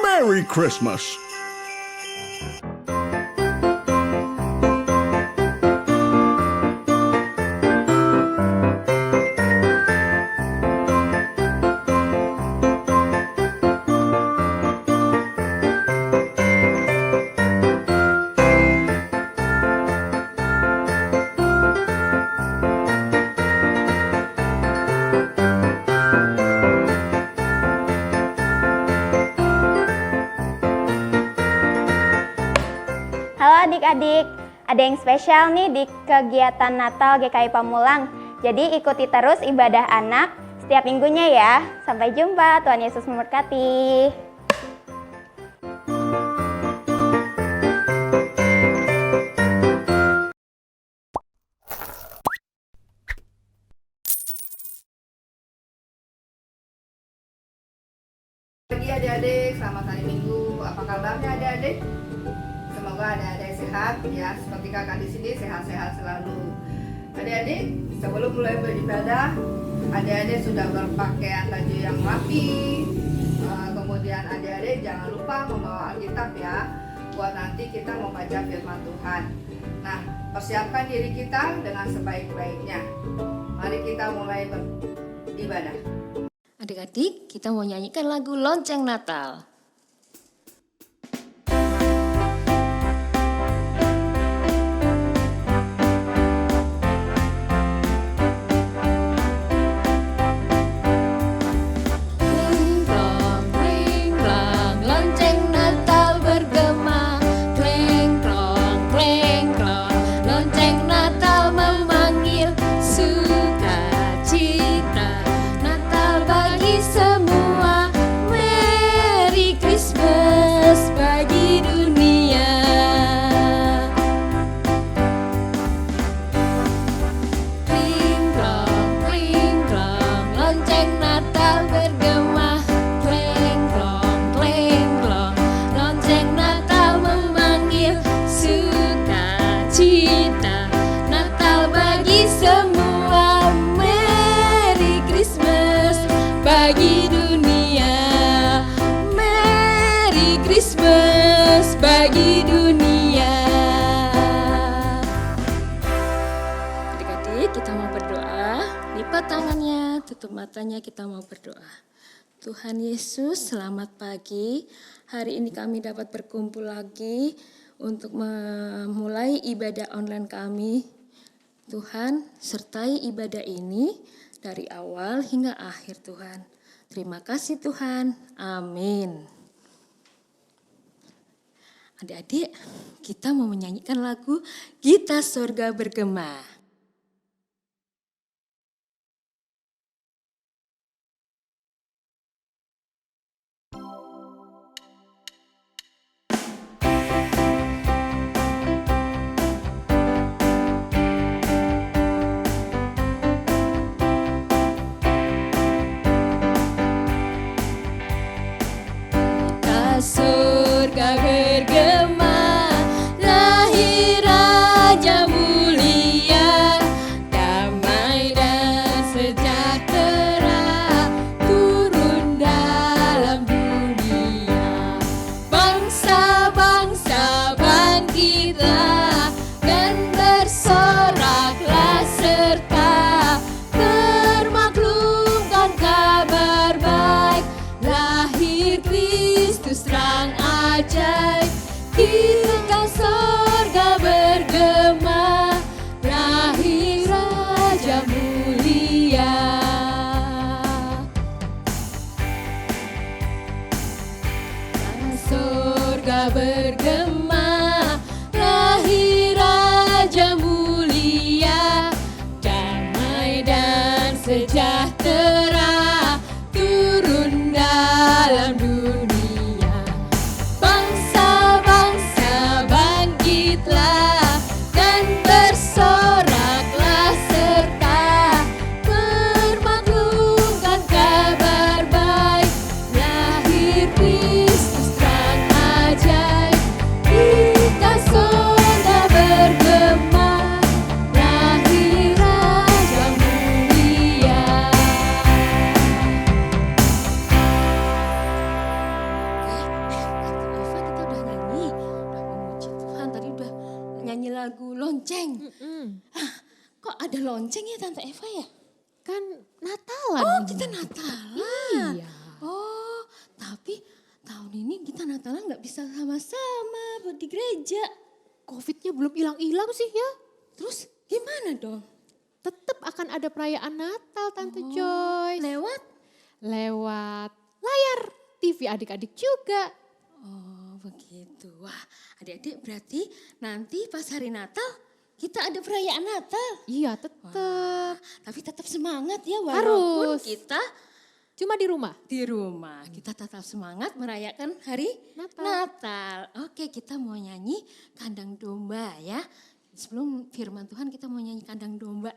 Merry Christmas! Halo adik-adik, ada yang spesial nih di kegiatan Natal GKI Pamulang. Jadi ikuti terus ibadah anak setiap minggunya ya. Sampai jumpa, Tuhan Yesus memberkati. Pagi adik-adik, selamat hari Minggu. Apa kabarnya adik-adik? Semoga adik-adik sehat ya, seperti kakak di sini sehat-sehat selalu. Adik-adik, sebelum mulai beribadah, adik-adik sudah berpakaian baju yang rapi. Kemudian adik-adik jangan lupa membawa Alkitab ya, buat nanti kita membaca firman Tuhan. Nah, persiapkan diri kita dengan sebaik-baiknya. Mari kita mulai beribadah. Adik-adik, kita mau nyanyikan lagu Lonceng Natal. Bagi dunia, Merry Christmas bagi dunia. Adik-adik, kita mau berdoa. Lipat tangannya, tutup matanya, kita mau berdoa. Tuhan Yesus, selamat pagi. Hari ini kami dapat berkumpul lagi untuk memulai ibadah online kami. Tuhan, sertai ibadah ini dari awal hingga akhir Tuhan. Terima kasih Tuhan. Amin. Adik-adik, kita mau menyanyikan lagu Gita Sorga Bergema. Surga bergema, lahir Raja mulia, damai dan sejahtera turun dalam dunia. Bangsa-bangsa bangkitlah dan bersoraklah serta bermaklumkan kabar baik, lahir Kristus terang ajaib. Gita sorga bergema, lahir Raja mulia. Sorga bergema, lahir Raja mulia, damai dan sejahtera turun dalam dunia. Bangsa-bangsa bangkitlah dan bersoraklah serta bermaklumkan kabar baik, lahir Kristus terang ajaib. lonceng. Kok ada lonceng ya Tante Eva ya? Kan Natalan. Oh kita Natalan. Iya. Oh tapi tahun ini kita Natalan nggak bisa sama-sama buat di gereja. Covid-nya belum hilang-hilang sih ya. Terus gimana dong? Tetap akan ada perayaan Natal Tante Joyce. Lewat layar TV adik-adik juga. Oh begitu. Wah adik-adik berarti nanti pas hari Natal kita ada perayaan Natal. Iya tetap. Tapi tetap semangat ya walaupun Harus. kita Cuma di rumah. di rumah. Kita tetap semangat merayakan hari Natal. Oke kita mau nyanyi kandang domba ya. Sebelum firman Tuhan kita mau nyanyi kandang domba.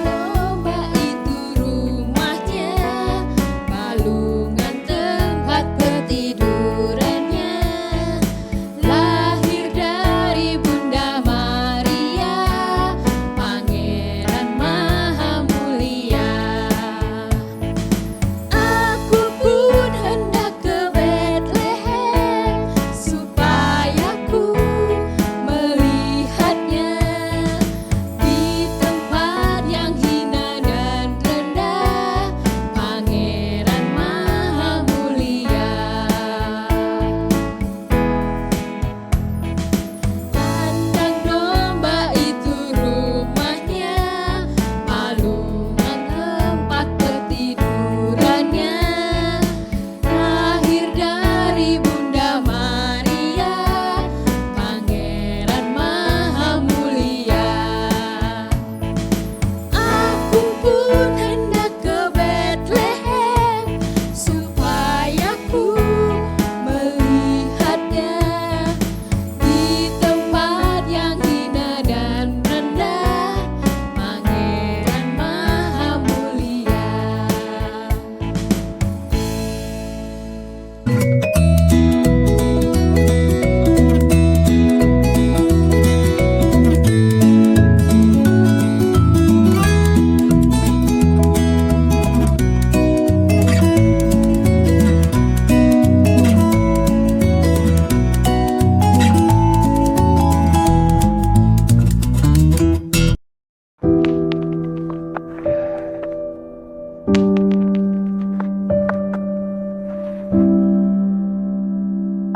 Domba itu rumahnya, balungan tempat bertidurannya. Lahir dari Bunda Maria, Pangeran Maha Mulia. Aku pun hendak ke Betlehem, supaya ku melihatnya. Di tempat yang hina dan rendah, Pangeran Maha Mulia. Kandang domba itu rumahnya, balungan tempat bertidurannya. Lahir dari Bunda Maria, Pangeran Maha Mulia. Aku pun hendak ke Betlehem, supaya ku melihatnya. Di tempat yang hina dan rendah, Pangeran Maha Mulia.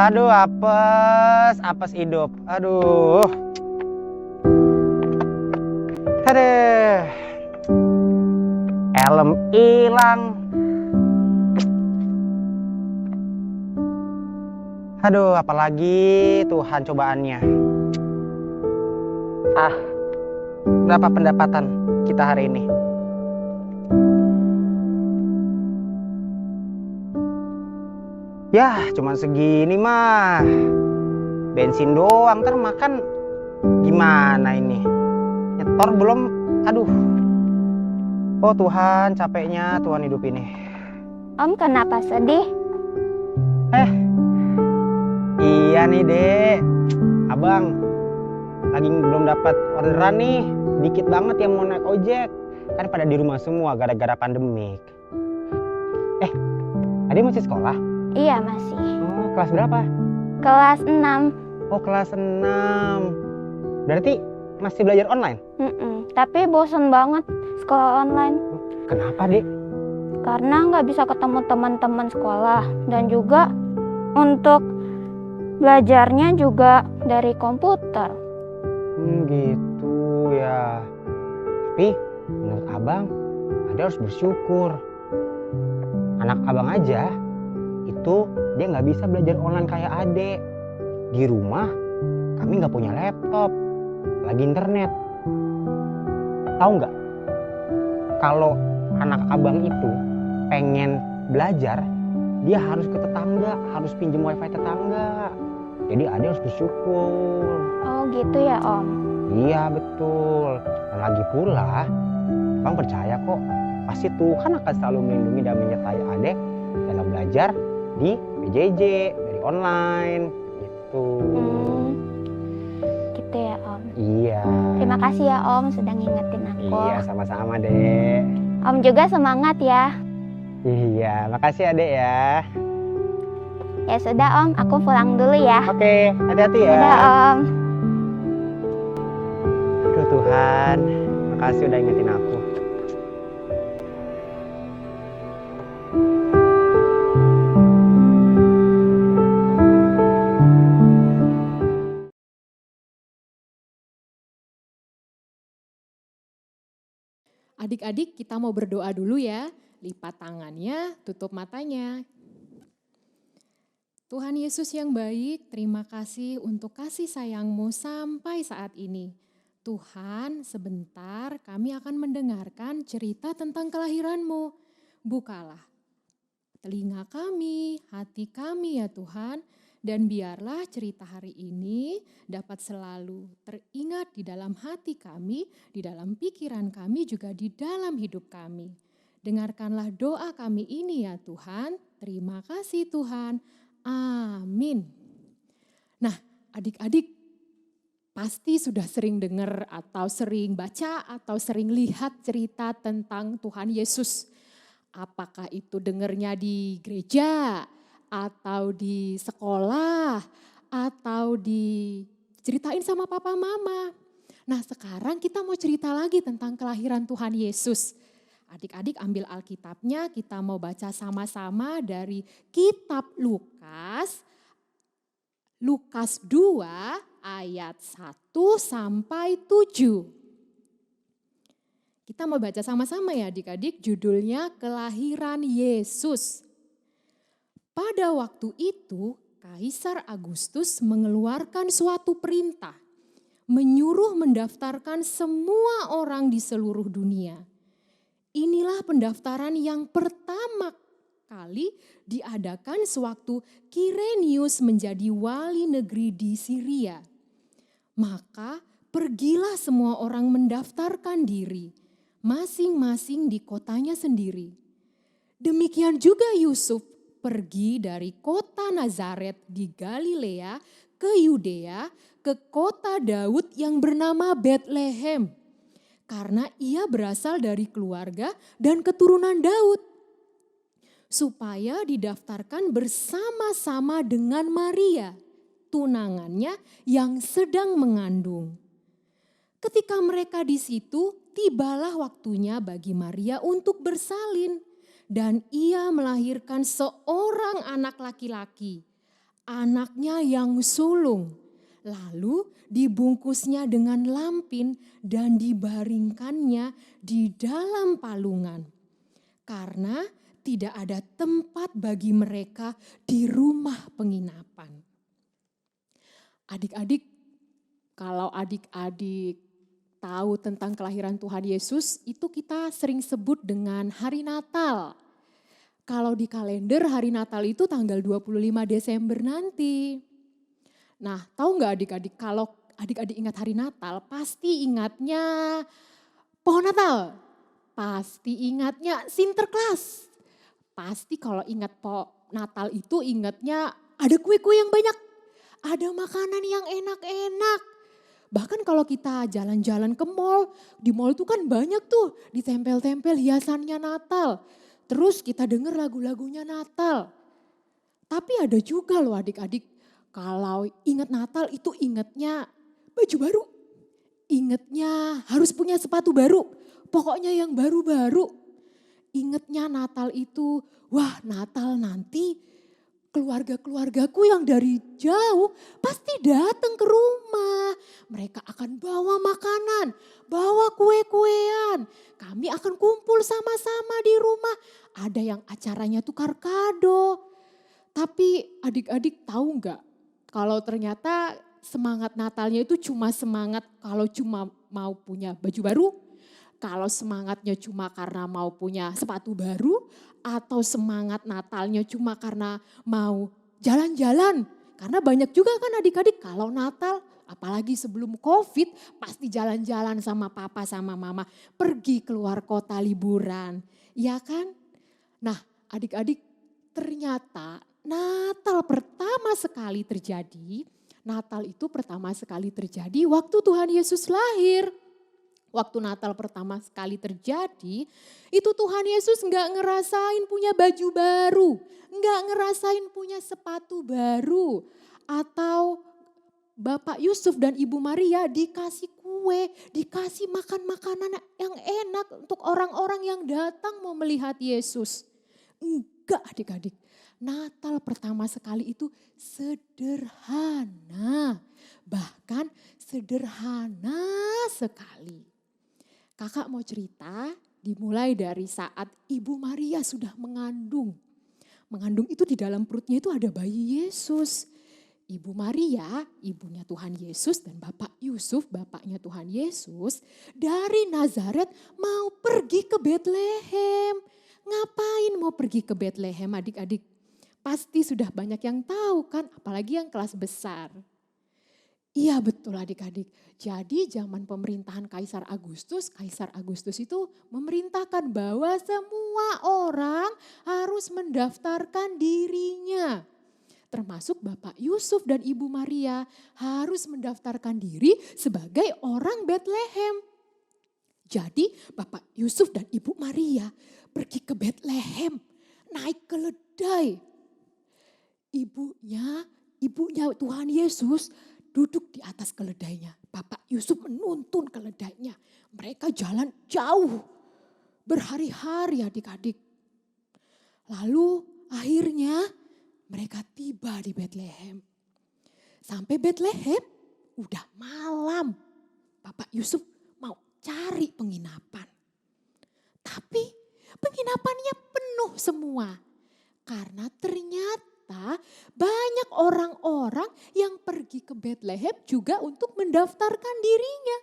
Aduh, apes hidup. Aduh. Helm hilang. Aduh, apalagi Tuhan cobaannya. Berapa pendapatan kita hari ini? Ya, cuman segini mah. Bensin doang, ntar makan gimana ini? Nyetor belum? Aduh. Oh Tuhan, capeknya Tuhan hidup ini. Om kenapa sedih? Iya nih, Dek. Abang lagi belum dapat orderan nih. Dikit banget yang mau naik ojek. Kan pada di rumah semua gara-gara pandemik. Adik masih sekolah? Iya masih. Oh, kelas berapa? Kelas 6. Oh, kelas 6. Berarti masih belajar online? Tapi bosen banget sekolah online. Kenapa, Dek? Karena nggak bisa ketemu teman-teman sekolah. Dan juga untuk belajarnya juga dari komputer. Gitu ya. Tapi menurut abang, Ade harus bersyukur. Anak abang aja itu dia nggak bisa belajar online kayak Ade. Di rumah kami nggak punya laptop, lagi internet. Tahu nggak? Kalau anak abang itu pengen belajar, dia harus ke tetangga, harus pinjam wifi tetangga. Jadi Ade harus bersyukur. Oh gitu ya Om. Iya betul. Dan lagi pula, abang percaya kok pasti Tuhan akan selalu melindungi dan menyertai Ade dalam belajar di PJJ, dari online gitu. gitu. Gitu ya Om. Iya. Terima kasih ya Om sudah ngingetin aku. Iya, sama-sama Dek. Om juga semangat ya. Iya, makasih ya Dek ya. Ya sudah Om, aku pulang dulu ya. Oke, hati-hati ya. Dadah Om. Aduh Tuhan, makasih udah ingetin aku. Adik-adik kita mau berdoa dulu ya. Lipat tangannya, tutup matanya. Tuhan Yesus yang baik, terima kasih untuk kasih sayang-Mu sampai saat ini. Tuhan, sebentar kami akan mendengarkan cerita tentang kelahiran-Mu. Bukalah telinga kami, hati kami ya Tuhan, dan biarlah cerita hari ini dapat selalu teringat di dalam hati kami, di dalam pikiran kami, juga di dalam hidup kami. Dengarkanlah doa kami ini ya Tuhan. Terima kasih Tuhan. Amin. Nah, adik-adik pasti sudah sering dengar atau sering baca atau sering lihat cerita tentang Tuhan Yesus. Apakah itu dengarnya di gereja, atau di sekolah, atau diceritain sama papa mama. Nah sekarang kita mau cerita lagi tentang kelahiran Tuhan Yesus. Adik-adik ambil Alkitabnya, kita mau baca sama-sama dari kitab Lukas 2 ayat 1 sampai 7. Kita mau baca sama-sama ya adik-adik, judulnya Kelahiran Yesus. Pada waktu itu, Kaisar Agustus mengeluarkan suatu perintah, menyuruh mendaftarkan semua orang di seluruh dunia. Inilah pendaftaran yang pertama kali diadakan sewaktu Kirenius menjadi wali negeri di Syria. Maka pergilah semua orang mendaftarkan diri, masing-masing di kotanya sendiri. Demikian juga Yusuf pergi dari kota Nazaret di Galilea ke Yudea, ke kota Daud yang bernama Betlehem. Karena ia berasal dari keluarga dan keturunan Daud. Supaya didaftarkan bersama-sama dengan Maria, tunangannya yang sedang mengandung. Ketika mereka di situ, tibalah waktunya bagi Maria untuk bersalin. Dan ia melahirkan seorang anak laki-laki, anaknya yang sulung. Lalu dibungkusnya dengan lampin dan dibaringkannya di dalam palungan. Karena tidak ada tempat bagi mereka di rumah penginapan. Adik-adik, kalau adik-adik tahu tentang kelahiran Tuhan Yesus, itu kita sering sebut dengan hari Natal. Kalau di kalender hari Natal itu tanggal 25 Desember nanti. Nah, tahu nggak adik-adik, kalau adik-adik ingat hari Natal, pasti ingatnya pohon Natal. Pasti ingatnya Sinterklas. Pasti kalau ingat Natal itu ingatnya ada kue-kue yang banyak. Ada makanan yang enak-enak. Bahkan kalau kita jalan-jalan ke mall, di mall itu kan banyak tuh ditempel-tempel hiasannya Natal. Terus kita dengar lagu-lagunya Natal. Tapi ada juga loh adik-adik, kalau ingat Natal itu ingatnya baju baru. Ingatnya harus punya sepatu baru. Pokoknya yang baru-baru. Ingatnya Natal itu, wah Natal nanti keluarga-keluargaku yang dari jauh pasti datang ke rumah. Mereka akan bawa makanan, bawa kue-kuean. Kami akan kumpul sama-sama di rumah. Ada yang acaranya tukar kado. Tapi adik-adik tahu nggak? Kalau ternyata semangat Natalnya itu cuma semangat kalau cuma mau punya baju baru. Kalau semangatnya cuma karena mau punya sepatu baru, atau semangat Natalnya cuma karena mau jalan-jalan. Karena banyak juga kan adik-adik kalau Natal, apalagi sebelum COVID, pasti jalan-jalan sama papa sama mama, pergi keluar kota liburan. Ya kan? Nah adik-adik, ternyata Natal pertama sekali terjadi Natal itu pertama sekali terjadi waktu Tuhan Yesus lahir. Waktu Natal pertama sekali terjadi, itu Tuhan Yesus nggak ngerasain punya baju baru, nggak ngerasain punya sepatu baru, atau Bapak Yusuf dan Ibu Maria dikasih kue, dikasih makan makanan yang enak untuk orang-orang yang datang mau melihat Yesus. Enggak adik-adik, Natal pertama sekali itu sederhana, bahkan sederhana sekali. Kakak mau cerita dimulai dari saat Ibu Maria sudah mengandung. Mengandung itu di dalam perutnya itu ada bayi Yesus. Ibu Maria, ibunya Tuhan Yesus, dan Bapak Yusuf, bapaknya Tuhan Yesus, dari Nazaret mau pergi ke Betlehem. Ngapain mau pergi ke Betlehem adik-adik? Pasti sudah banyak yang tahu kan, apalagi yang kelas besar. Iya betul adik-adik. Jadi zaman pemerintahan Kaisar Agustus itu memerintahkan bahwa semua orang harus mendaftarkan dirinya. Termasuk Bapak Yusuf dan Ibu Maria harus mendaftarkan diri sebagai orang Betlehem. Jadi Bapak Yusuf dan Ibu Maria pergi ke Betlehem, naik keledai. Ibunya Tuhan Yesus duduk di atas keledainya. Bapak Yusuf menuntun keledainya. Mereka jalan jauh, berhari-hari adik-adik. Lalu akhirnya mereka tiba di Betlehem. Sampai Betlehem udah malam. Bapak Yusuf mau cari penginapan. Tapi penginapannya penuh semua. Karena ternyata banyak orang-orang yang pergi ke Betlehem juga untuk mendaftarkan dirinya.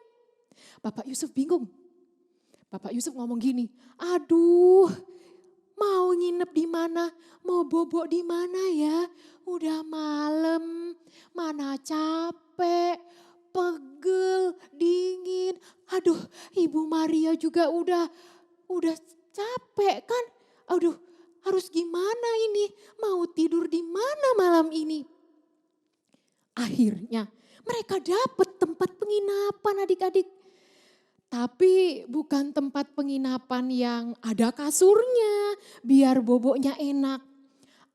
Bapak Yusuf bingung. Bapak Yusuf ngomong gini, aduh mau nginep di mana, mau bobok di mana ya. Udah malam, mana capek, pegel, dingin. Aduh Ibu Maria juga udah capek kan. Aduh harus gimana ini? Mau tidur di mana malam ini? Akhirnya mereka dapat tempat penginapan adik-adik. Tapi bukan tempat penginapan yang ada kasurnya biar boboknya enak.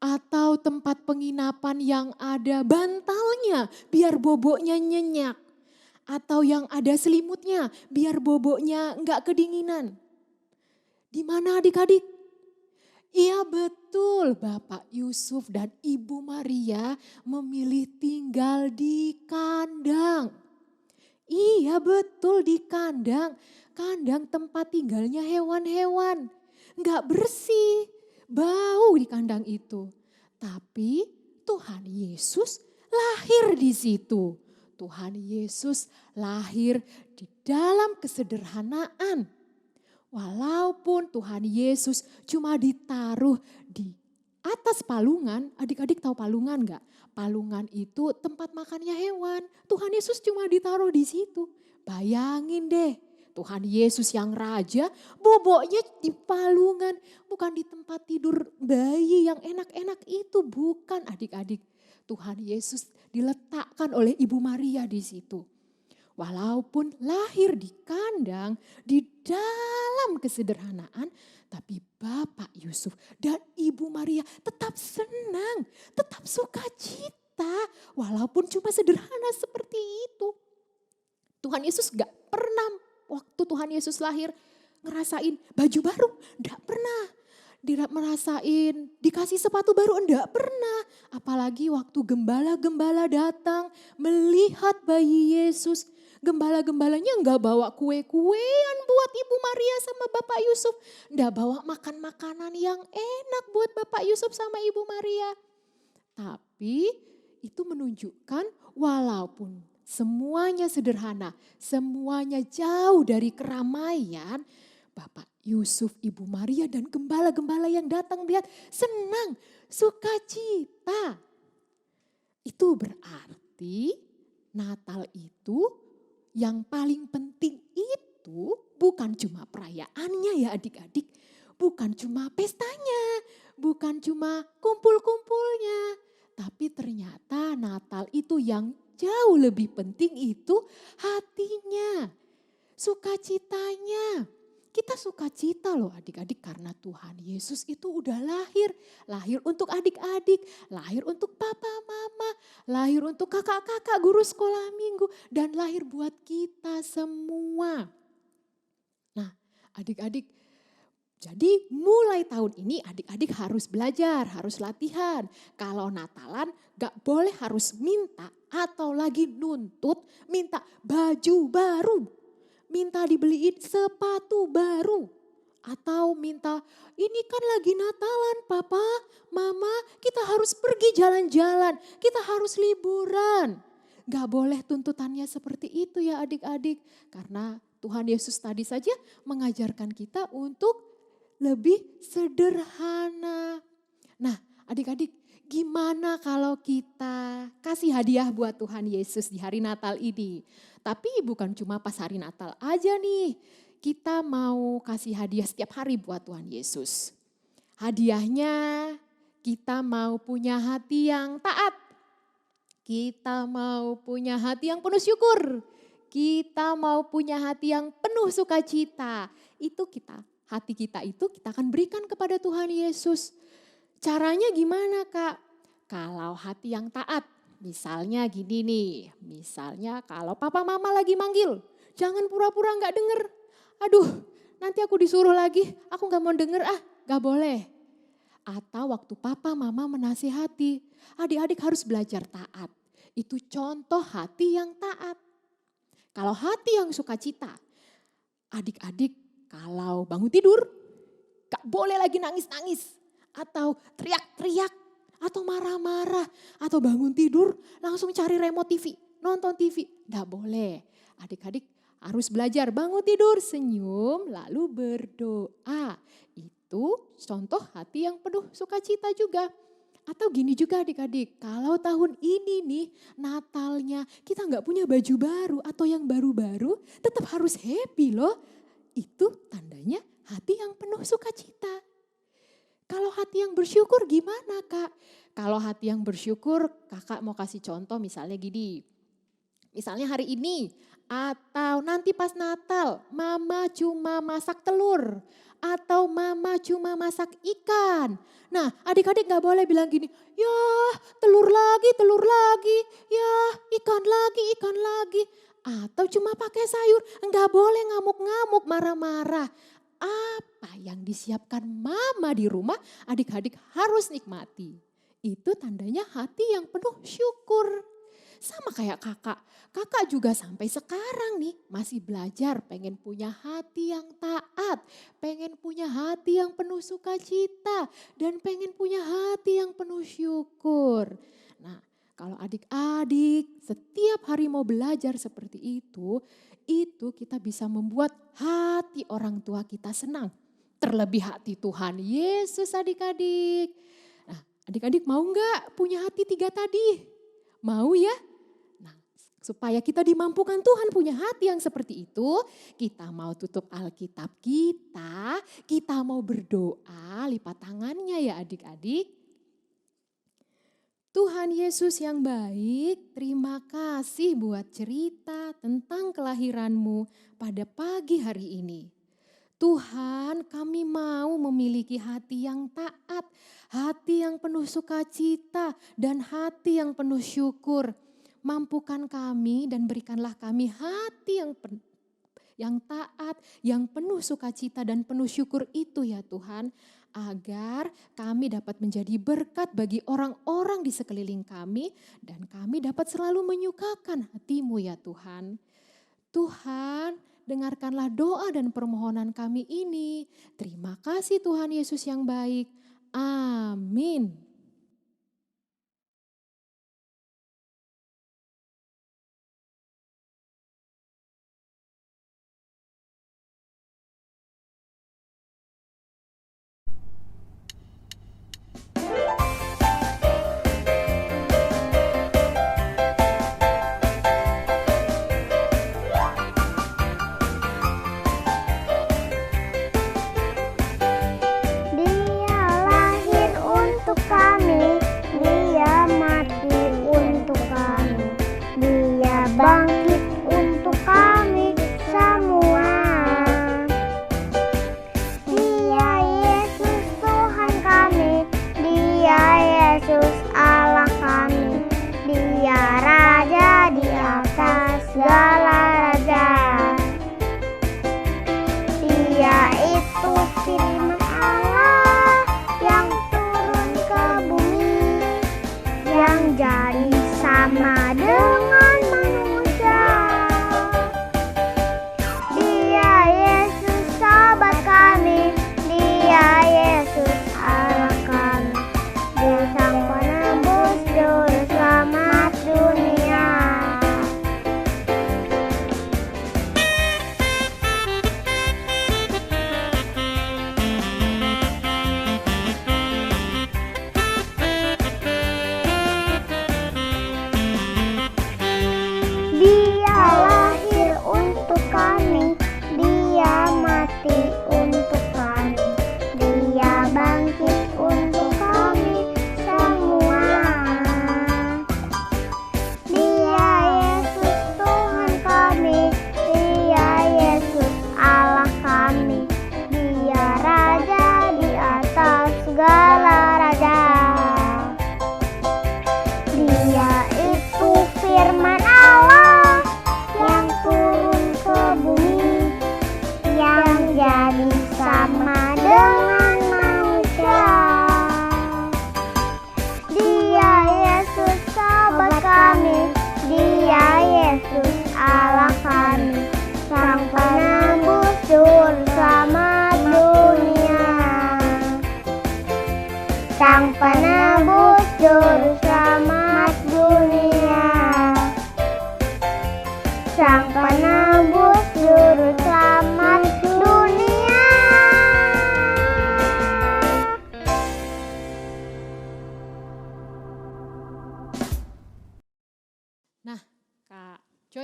Atau tempat penginapan yang ada bantalnya biar boboknya nyenyak. Atau yang ada selimutnya biar boboknya enggak kedinginan. Di mana adik-adik? Iya betul, Bapak Yusuf dan Ibu Maria memilih tinggal di kandang. Iya betul di kandang. Kandang tempat tinggalnya hewan-hewan. Enggak bersih, bau di kandang itu. Tapi Tuhan Yesus lahir di situ. Tuhan Yesus lahir di dalam kesederhanaan. Walaupun Tuhan Yesus cuma ditaruh di atas palungan, adik-adik tahu palungan enggak? Palungan itu tempat makannya hewan. Tuhan Yesus cuma ditaruh di situ. Bayangin deh, Tuhan Yesus yang raja boboknya di palungan. Bukan di tempat tidur bayi yang enak-enak itu, bukan adik-adik. Tuhan Yesus diletakkan oleh Ibu Maria di situ. Walaupun lahir di kandang, di dalam kesederhanaan, tapi Bapak Yusuf dan Ibu Maria tetap senang, tetap sukacita, walaupun cuma sederhana seperti itu. Tuhan Yesus gak pernah waktu Tuhan Yesus lahir ngerasain baju baru, gak pernah. Merasain dikasih sepatu baru, enggak pernah. Apalagi waktu gembala-gembala datang melihat bayi Yesus. Gembala-gembalanya enggak bawa kue-kuean buat Ibu Maria sama Bapak Yusuf. Enggak bawa makan makanan yang enak buat Bapak Yusuf sama Ibu Maria. Tapi itu menunjukkan walaupun semuanya sederhana, semuanya jauh dari keramaian, Bapak Yusuf, Ibu Maria dan gembala-gembala yang datang lihat senang, sukacita. Itu berarti Natal itu yang paling penting itu bukan cuma perayaannya ya adik-adik. Bukan cuma pestanya, bukan cuma kumpul-kumpulnya. Tapi ternyata Natal itu yang jauh lebih penting itu hatinya, sukacitanya. Kita sukacita loh adik-adik karena Tuhan Yesus itu udah lahir. Lahir untuk adik-adik, lahir untuk papa mama, lahir untuk kakak-kakak guru sekolah minggu. Dan lahir buat kita semua. Nah adik-adik, jadi mulai tahun ini adik-adik harus belajar, harus latihan. Kalau Natalan gak boleh harus minta atau lagi nuntut minta baju baru. Minta dibeliin sepatu baru. Atau minta ini kan lagi Natalan papa, mama kita harus pergi jalan-jalan. Kita harus liburan. Gak boleh tuntutannya seperti itu ya adik-adik. Karena Tuhan Yesus tadi saja mengajarkan kita untuk lebih sederhana. Nah adik-adik gimana kalau kita kasih hadiah buat Tuhan Yesus di hari Natal ini? Tapi bukan cuma pas hari Natal aja nih. Kita mau kasih hadiah setiap hari buat Tuhan Yesus. Hadiahnya kita mau punya hati yang taat. Kita mau punya hati yang penuh syukur. Kita mau punya hati yang penuh sukacita. Itu hati kita itu kita akan berikan kepada Tuhan Yesus. Caranya gimana Kak? Kalau hati yang taat, misalnya gini nih, misalnya kalau papa mama lagi manggil, jangan pura-pura gak denger. Aduh nanti aku disuruh lagi, aku gak mau denger gak boleh. Atau waktu papa mama menasihati, adik-adik harus belajar taat. Itu contoh hati yang taat. Kalau hati yang sukacita, adik-adik kalau bangun tidur gak boleh lagi nangis-nangis. Atau teriak-teriak, atau marah-marah, atau bangun tidur langsung cari remote TV, nonton TV. Gak boleh. Adik-adik harus belajar bangun tidur, senyum, lalu berdoa. Itu contoh hati yang penuh sukacita juga. Atau gini juga adik-adik, kalau tahun ini nih Natalnya kita gak punya baju baru atau yang baru-baru, tetap harus happy loh. Itu tandanya hati yang penuh sukacita. Kalau hati yang bersyukur gimana Kak? Kalau hati yang bersyukur kakak mau kasih contoh misalnya gini. Misalnya hari ini atau nanti pas Natal mama cuma masak telur. Atau mama cuma masak ikan. Nah adik-adik gak boleh bilang gini, ya telur lagi, ya ikan lagi. Atau cuma pakai sayur, gak boleh ngamuk-ngamuk, marah-marah. Apa yang disiapkan mama di rumah adik-adik harus nikmati. Itu tandanya hati yang penuh syukur. Sama kayak kakak. Kakak juga sampai sekarang nih masih belajar pengen punya hati yang taat. Pengen punya hati yang penuh sukacita. Dan pengen punya hati yang penuh syukur. Nah kalau adik-adik setiap hari mau belajar seperti itu kita bisa membuat hati orang tua kita senang. Terlebih hati Tuhan Yesus adik-adik. Nah adik-adik mau gak punya hati 3 tadi? Mau ya? Nah supaya kita dimampukan Tuhan punya hati yang seperti itu. Kita mau tutup Alkitab kita mau berdoa lipat tangannya ya adik-adik. Tuhan Yesus yang baik, terima kasih buat cerita tentang kelahiran-Mu pada pagi hari ini. Tuhan, kami mau memiliki hati yang taat, hati yang penuh sukacita, dan hati yang penuh syukur. Mampukan kami dan berikanlah kami hati yang taat, yang penuh sukacita dan penuh syukur itu ya Tuhan. Agar kami dapat menjadi berkat bagi orang-orang di sekeliling kami dan kami dapat selalu menyukakan hati-Mu ya Tuhan. Tuhan, dengarkanlah doa dan permohonan kami ini. Terima kasih Tuhan Yesus yang baik. Amin. Dia lahir untuk kami.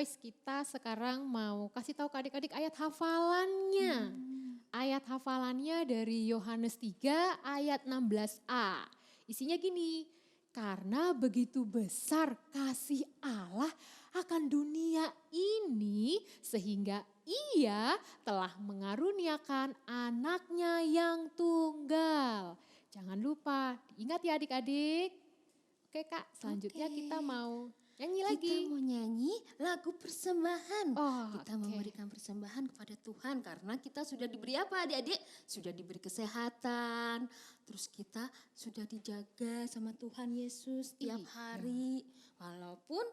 Joyce, kita sekarang mau kasih tahu ke adik-adik ayat hafalannya. Ayat hafalannya dari Yohanes 3 ayat 16a. Isinya gini, karena begitu besar kasih Allah akan dunia ini sehingga ia telah mengaruniakan anaknya yang tunggal. Jangan lupa, ingat ya adik-adik. Oke Kak, selanjutnya Oke. kita mau nyanyi lagi. Kita mau nyanyi lagu persembahan. Oh, Kita oke. memberikan persembahan kepada Tuhan karena kita sudah diberi apa adik-adik? Sudah diberi kesehatan. Terus kita sudah dijaga sama Tuhan Yesus tiap Iya. hari. Walaupun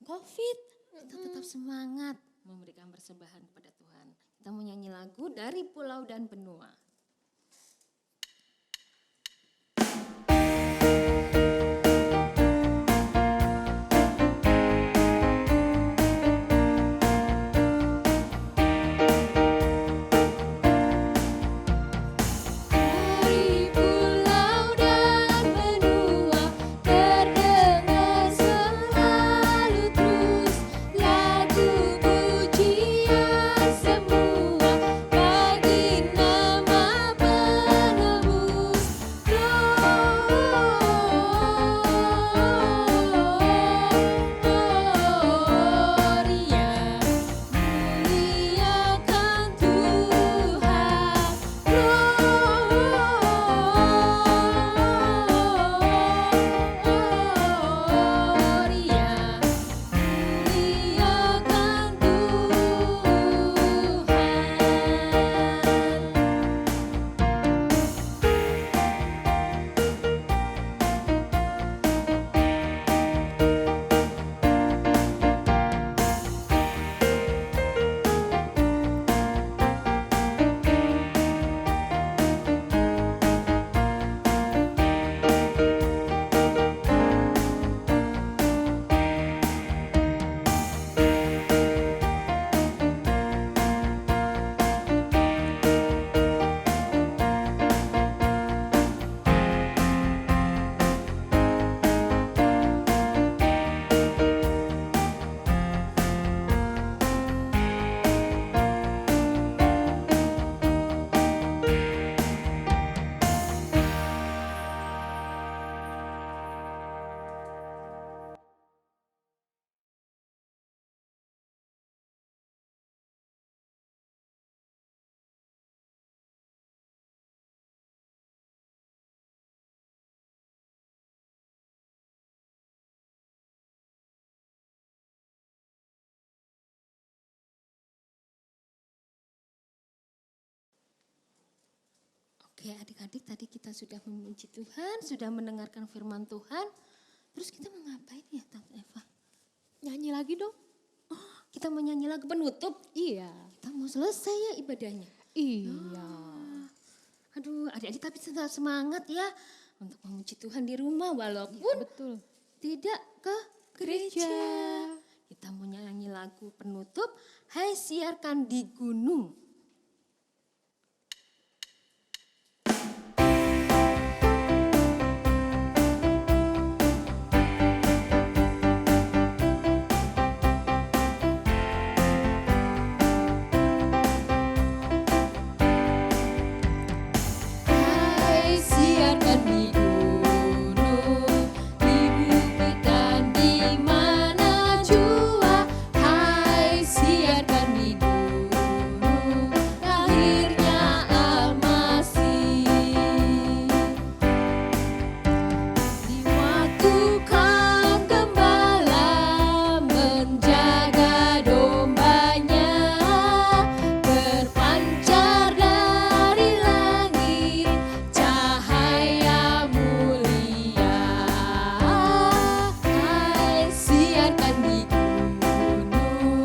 COVID, kita tetap semangat memberikan persembahan kepada Tuhan. Kita mau nyanyi lagu dari Pulau dan Benua. Dari pulau dan benua terdengar selalu terus lagu pujian semua bagi nama penebus. Gloria, muliakan Tuhan. Gloria, muliakan Tuhan. Oke adik-adik, tadi kita sudah memuji Tuhan, sudah mendengarkan firman Tuhan. Terus kita mau ngapain ya Tante Eva? Nyanyi lagi dong. Kita mau nyanyi lagu penutup. Iya. Kita mau selesai ya ibadahnya. Iya. Aduh adik-adik tapi tetap semangat ya untuk memuji Tuhan di rumah walaupun Betul. tidak ke gereja. Kita mau nyanyi lagu penutup, Hai Siarkan di Gunung. Hai siarkan di gunung, di bukit dan di mana jua. Hai siarkan di gunung, lahirnya Al-Masih. Di waktu kaum gembala menjaga dombanya, berpancar dari langit cahaya mulia. Hai siarkan di gunung,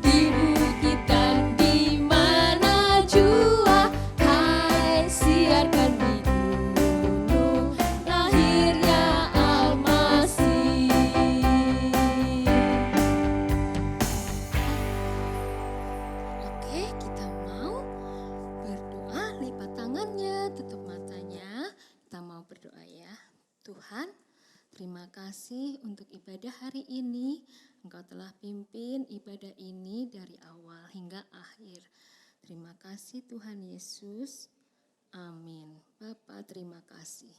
di bukit dan di mana jua. Hai siarkan di gunung, lahirnya Al-Masih. Oke, kita mau berdoa, lipat tangannya, tutup matanya. Kita mau berdoa ya. Tuhan, Terima kasih untuk ibadah hari ini. Engkau telah pimpin ibadah ini dari awal hingga akhir. Terima kasih Tuhan Yesus. Amin. Bapa, terima kasih.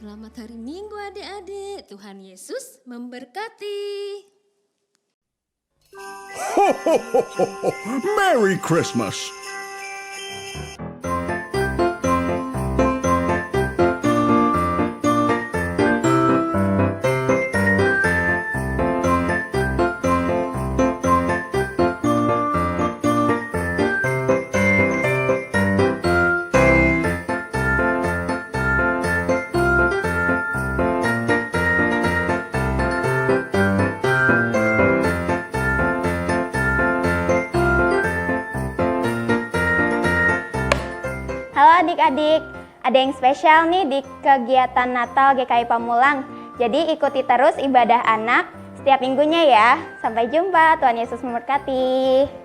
Selamat hari Minggu adik-adik. Tuhan Yesus memberkati. Ho, ho, ho, ho, ho. Merry Christmas! Halo adik-adik, ada yang spesial nih di kegiatan Natal GKI Pamulang. Jadi ikuti terus ibadah anak setiap minggunya ya. Sampai jumpa, Tuhan Yesus memberkati.